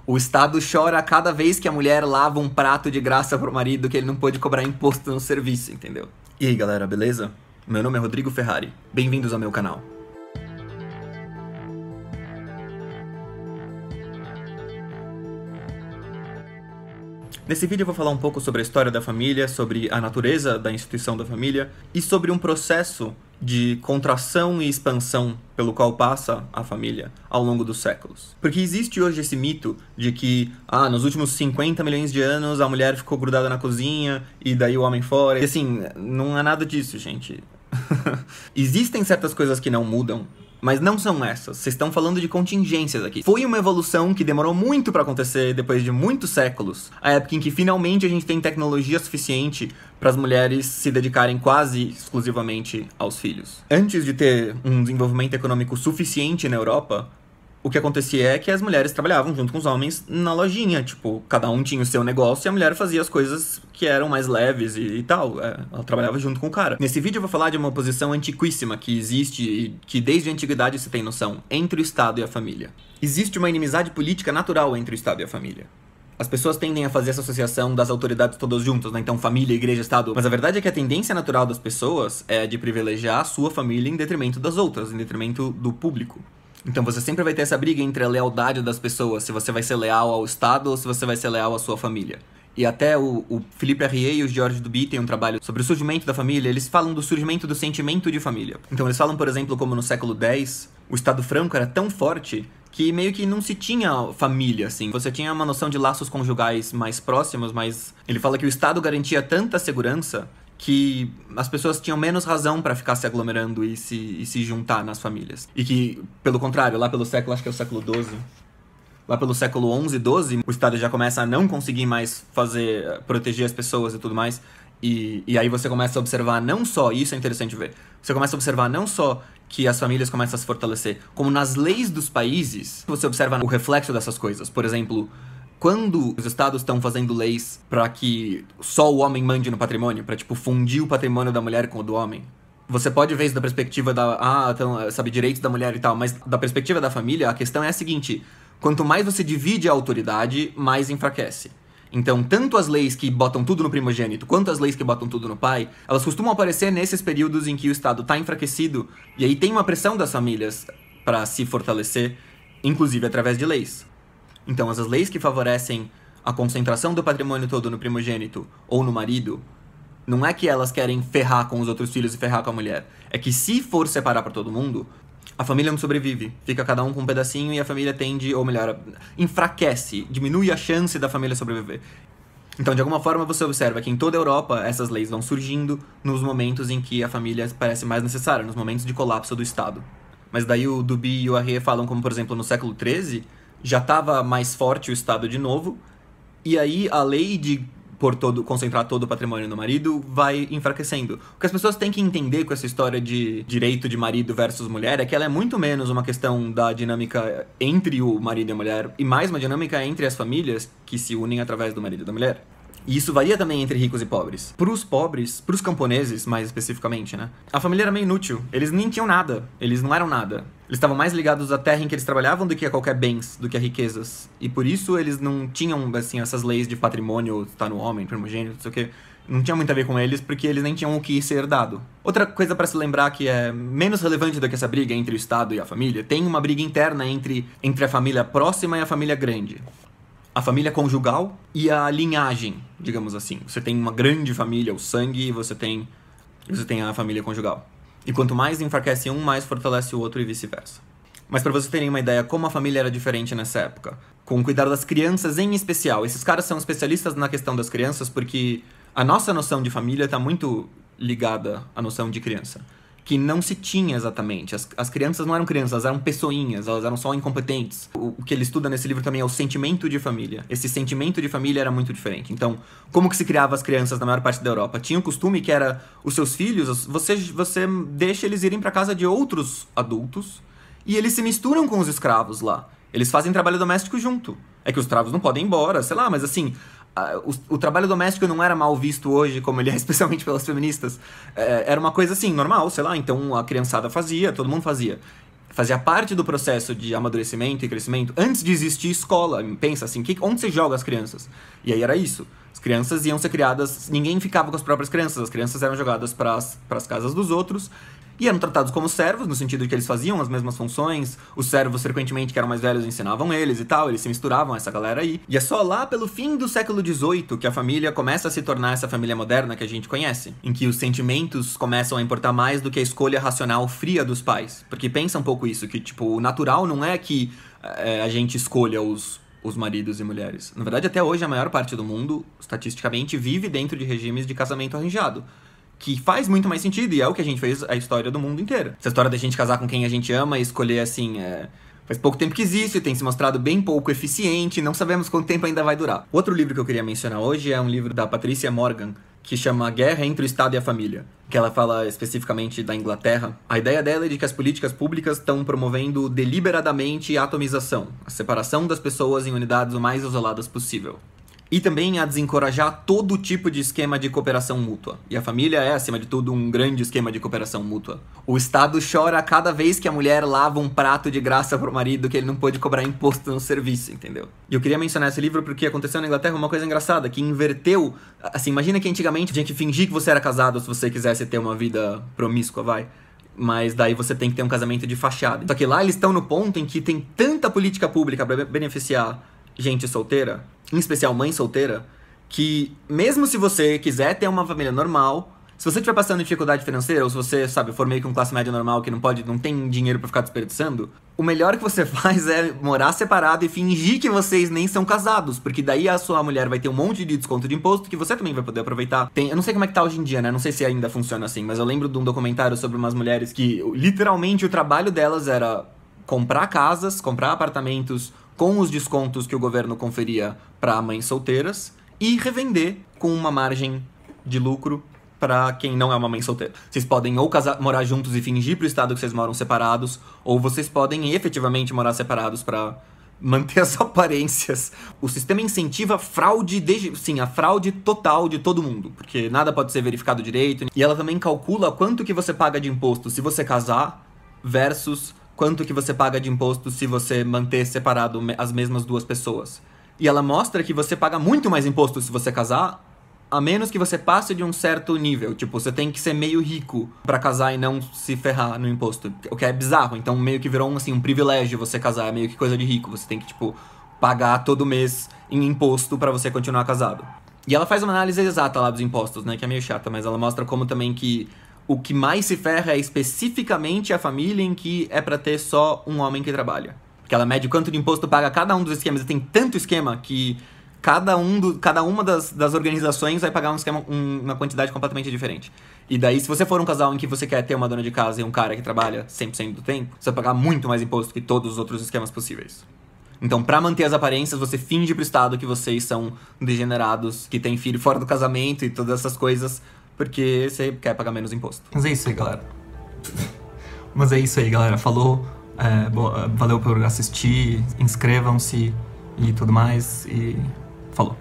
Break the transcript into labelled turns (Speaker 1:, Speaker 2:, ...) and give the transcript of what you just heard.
Speaker 1: O Estado chora cada vez que a mulher lava um prato de graça pro marido que ele não pôde cobrar imposto no serviço, entendeu? E aí, galera, beleza? Meu nome é Rodrigo Ferrari. Bem-vindos ao meu canal. Nesse vídeo eu vou falar um pouco sobre a história da família, sobre a natureza da instituição da família e sobre um processo de contração e expansão pelo qual passa a família ao longo dos séculos. Porque existe hoje esse mito de que, nos últimos 50 milhões de anos a mulher ficou grudada na cozinha e daí o homem fora. E assim, não é nada disso, gente. Existem certas coisas que não mudam, mas não são essas. Vocês estão falando de contingências aqui. Foi uma evolução que demorou muito pra acontecer depois de muitos séculos. A época em que finalmente a gente tem tecnologia suficiente para as mulheres se dedicarem quase exclusivamente aos filhos. Antes de ter um desenvolvimento econômico suficiente na Europa, o que acontecia é que as mulheres trabalhavam junto com os homens na lojinha. Tipo, cada um tinha o seu negócio e a mulher fazia as coisas que eram mais leves e tal. Ela trabalhava junto com o cara. Nesse vídeo eu vou falar de uma oposição antiquíssima que existe e que desde a antiguidade se tem noção entre o Estado e a família. Existe uma inimizade política natural entre o Estado e a família. As pessoas tendem a fazer essa associação das autoridades todas juntas, né? Então família, igreja, Estado. Mas a verdade é que a tendência natural das pessoas é a de privilegiar a sua família em detrimento das outras, em detrimento do público. Então você sempre vai ter essa briga entre a lealdade das pessoas, se você vai ser leal ao Estado ou se você vai ser leal à sua família. E até o Philippe Arrier e o Georges Duby têm um trabalho sobre o surgimento da família. Eles falam do surgimento do sentimento de família. Então eles falam, por exemplo, como no século X, o Estado franco era tão forte que meio que não se tinha família, assim. Você tinha uma noção de laços conjugais mais próximos, mas ele fala que o Estado garantia tanta segurança que as pessoas tinham menos razão pra ficar se aglomerando e se juntar nas famílias. E que, pelo contrário, lá pelo século, acho que é o século XII, lá pelo século XI, XII, o Estado já começa a não conseguir mais proteger as pessoas e tudo mais. E aí você começa a observar não só, e isso é interessante ver, você começa a observar não só que as famílias começam a se fortalecer, como nas leis dos países, você observa o reflexo dessas coisas. Por exemplo, quando os estados estão fazendo leis pra que só o homem mande no patrimônio, pra, tipo, fundir o patrimônio da mulher com o do homem, você pode ver isso da perspectiva direitos da mulher e tal, mas da perspectiva da família, a questão é a seguinte: quanto mais você divide a autoridade, mais enfraquece. Então, tanto as leis que botam tudo no primogênito, quanto as leis que botam tudo no pai, elas costumam aparecer nesses períodos em que o Estado tá enfraquecido, e aí tem uma pressão das famílias pra se fortalecer, inclusive através de leis. Então, as leis que favorecem a concentração do patrimônio todo no primogênito ou no marido, não é que elas querem ferrar com os outros filhos e ferrar com a mulher. É que se for separar pra todo mundo, a família não sobrevive. Fica cada um com um pedacinho e a família tende, ou melhor, enfraquece, diminui a chance da família sobreviver. Então, de alguma forma, você observa que em toda a Europa essas leis vão surgindo nos momentos em que a família parece mais necessária, nos momentos de colapso do Estado. Mas daí o Duby e o Arrier falam como, por exemplo, no século XIII, já estava mais forte o Estado de novo, e aí a lei de concentrar todo o patrimônio no marido vai enfraquecendo. O que as pessoas têm que entender com essa história de direito de marido versus mulher é que ela é muito menos uma questão da dinâmica entre o marido e a mulher, e mais uma dinâmica entre as famílias que se unem através do marido e da mulher. E isso varia também entre ricos e pobres. Pros pobres, pros camponeses, mais especificamente, né? A família era meio inútil. Eles nem tinham nada. Eles não eram nada. Eles estavam mais ligados à terra em que eles trabalhavam do que a qualquer bens, do que a riquezas. E por isso eles não tinham, assim, essas leis de patrimônio, tá no homem, primogênito, não sei o quê. Não tinha muito a ver com eles, porque eles nem tinham o que ser herdado. Outra coisa pra se lembrar que é menos relevante do que essa briga entre o Estado e a família, tem uma briga interna entre a família próxima e a família grande. A família conjugal e a linhagem, digamos assim. Você tem uma grande família, o sangue, e você tem a família conjugal. E quanto mais enfraquece um, mais fortalece o outro e vice-versa. Mas pra vocês terem uma ideia como a família era diferente nessa época, com o cuidado das crianças em especial. Esses caras são especialistas na questão das crianças porque a nossa noção de família tá muito ligada à noção de criança, que não se tinha exatamente. As crianças não eram crianças, elas eram pessoinhas, elas eram só incompetentes. O que ele estuda nesse livro também é o sentimento de família. Esse sentimento de família era muito diferente. Então, como que se criava as crianças na maior parte da Europa? Tinha um costume que era os seus filhos, você deixa eles irem pra casa de outros adultos e eles se misturam com os escravos lá. Eles fazem trabalho doméstico junto. É que os escravos não podem ir embora, sei lá, mas assim, o trabalho doméstico não era mal visto hoje, como ele é especialmente pelas feministas. Era uma coisa assim, normal, sei lá, então a criançada fazia, todo mundo fazia. fazia parte do processo de amadurecimento e crescimento antes de existir escola. Pensa assim, onde você joga as crianças? E aí era isso. As crianças iam ser criadas, ninguém ficava com as próprias crianças, as crianças eram jogadas para as casas dos outros e eram tratados como servos, no sentido de que eles faziam as mesmas funções, os servos, frequentemente, que eram mais velhos, ensinavam eles e tal, eles se misturavam, essa galera aí. E é só lá pelo fim do século XVIII que a família começa a se tornar essa família moderna que a gente conhece, em que os sentimentos começam a importar mais do que a escolha racional fria dos pais. Porque pensa um pouco isso, que tipo, o natural não é que a gente escolha os maridos e mulheres. Na verdade, até hoje, a maior parte do mundo, estatisticamente, vive dentro de regimes de casamento arranjado. Que faz muito mais sentido, e é o que a gente fez a história do mundo inteiro. Essa história da gente casar com quem a gente ama e escolher, assim, faz pouco tempo que existe, tem se mostrado bem pouco eficiente, não sabemos quanto tempo ainda vai durar. Outro livro que eu queria mencionar hoje é um livro da Patricia Morgan, que chama A Guerra entre o Estado e a Família, que ela fala especificamente da Inglaterra. A ideia dela é de que as políticas públicas estão promovendo deliberadamente a atomização, a separação das pessoas em unidades o mais isoladas possível. E também a desencorajar todo tipo de esquema de cooperação mútua. E a família é, acima de tudo, um grande esquema de cooperação mútua. O Estado chora cada vez que a mulher lava um prato de graça pro marido que ele não pôde cobrar imposto no serviço, entendeu? E eu queria mencionar esse livro porque aconteceu na Inglaterra uma coisa engraçada, que inverteu... Assim, imagina que antigamente tinha que fingir que você era casado se você quisesse ter uma vida promíscua, vai. Mas daí você tem que ter um casamento de fachada. Só que lá eles estão no ponto em que tem tanta política pública para beneficiar gente solteira, em especial mãe solteira, que mesmo se você quiser ter uma família normal, se você estiver passando dificuldade financeira, ou se você, sabe, for meio que um classe média normal que não tem dinheiro pra ficar desperdiçando, o melhor que você faz é morar separado e fingir que vocês nem são casados, porque daí a sua mulher vai ter um monte de desconto de imposto que você também vai poder aproveitar. Eu não sei como é que tá hoje em dia, né? Não sei se ainda funciona assim, mas eu lembro de um documentário sobre umas mulheres que, literalmente, o trabalho delas era comprar casas, comprar apartamentos com os descontos que o governo conferia para mães solteiras e revender com uma margem de lucro para quem não é uma mãe solteira. Vocês podem ou morar juntos e fingir pro Estado que vocês moram separados, ou vocês podem efetivamente morar separados para manter as aparências. O sistema incentiva a fraude, a fraude total de todo mundo, porque nada pode ser verificado direito. E ela também calcula quanto que você paga de imposto se você casar versus quanto que você paga de imposto se você manter separado as mesmas duas pessoas. E ela mostra que você paga muito mais imposto se você casar, a menos que você passe de um certo nível. Tipo, você tem que ser meio rico pra casar e não se ferrar no imposto. O que é bizarro. Então, meio que virou um privilégio você casar. É meio que coisa de rico. Você tem que, tipo, pagar todo mês em imposto pra você continuar casado. E ela faz uma análise exata lá dos impostos, né? Que é meio chata, mas ela mostra como também que o que mais se ferra é especificamente a família em que é pra ter só um homem que trabalha. Porque ela mede quanto de imposto paga cada um dos esquemas. E tem tanto esquema que cada uma das organizações vai pagar uma quantidade completamente diferente. E daí, se você for um casal em que você quer ter uma dona de casa e um cara que trabalha 100% do tempo, você vai pagar muito mais imposto que todos os outros esquemas possíveis. Então, pra manter as aparências, você finge pro Estado que vocês são degenerados, que tem filho fora do casamento e todas essas coisas, porque você quer pagar menos imposto.
Speaker 2: Mas é isso aí, galera. Falou. Valeu por assistir. Inscrevam-se e tudo mais. E falou.